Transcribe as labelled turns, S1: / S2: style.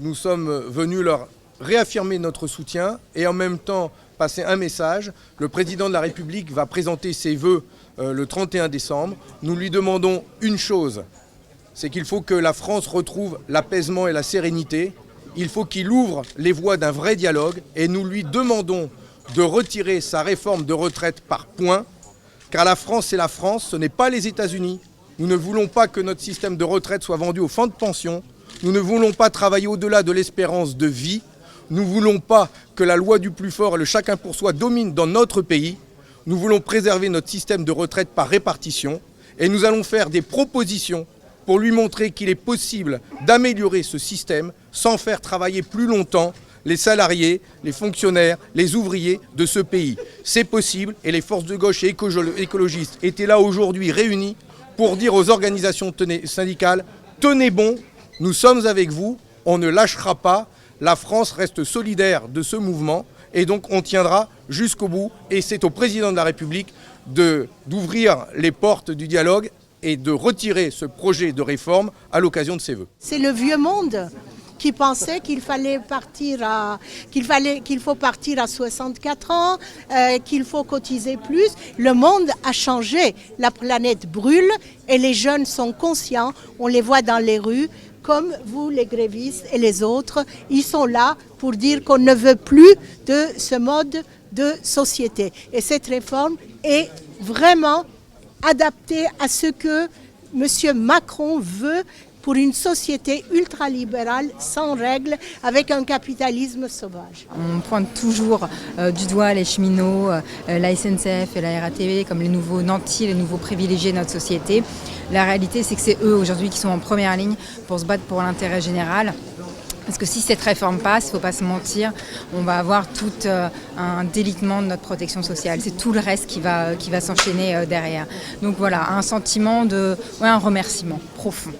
S1: Nous sommes venus leur réaffirmer notre soutien et en même temps passer un message. Le président de la République va présenter ses vœux le 31 décembre. Nous lui demandons une chose, c'est qu'il faut que la France retrouve l'apaisement et la sérénité. Il faut qu'il ouvre les voies d'un vrai dialogue et nous lui demandons de retirer sa réforme de retraite par points, car la France, c'est la France, ce n'est pas les États-Unis. Nous ne voulons pas que notre système de retraite soit vendu au fonds de pension. Nous ne voulons pas travailler au-delà de l'espérance de vie. Nous ne voulons pas que la loi du plus fort et le chacun pour soi domine dans notre pays. Nous voulons préserver notre système de retraite par répartition et nous allons faire des propositions pour lui montrer qu'il est possible d'améliorer ce système sans faire travailler plus longtemps les salariés, les fonctionnaires, les ouvriers de ce pays. C'est possible et les forces de gauche et écologistes étaient là aujourd'hui réunies pour dire aux organisations syndicales « Tenez bon, nous sommes avec vous, on ne lâchera pas, la France reste solidaire de ce mouvement et donc on tiendra jusqu'au bout. » Et c'est au président de la République d'ouvrir les portes du dialogue et de retirer ce projet de réforme à l'occasion de ses vœux.
S2: C'est le vieux monde qui pensait qu'il faut partir à 64 ans, qu'il faut cotiser plus. Le monde a changé, la planète brûle et les jeunes sont conscients, on les voit dans les rues, comme vous les grévistes et les autres, ils sont là pour dire qu'on ne veut plus de ce mode de société. Et cette réforme est vraiment adaptée à ce que M. Macron veut pour une société ultralibérale, sans règles, avec un capitalisme sauvage.
S3: On pointe toujours du doigt les cheminots, la SNCF et la RATP comme les nouveaux nantis, les nouveaux privilégiés de notre société. La réalité, c'est que c'est eux aujourd'hui qui sont en première ligne pour se battre pour l'intérêt général. Parce que si cette réforme passe, il ne faut pas se mentir, on va avoir tout un délitement de notre protection sociale. C'est tout le reste qui va s'enchaîner derrière. Donc voilà, un sentiment un remerciement profond.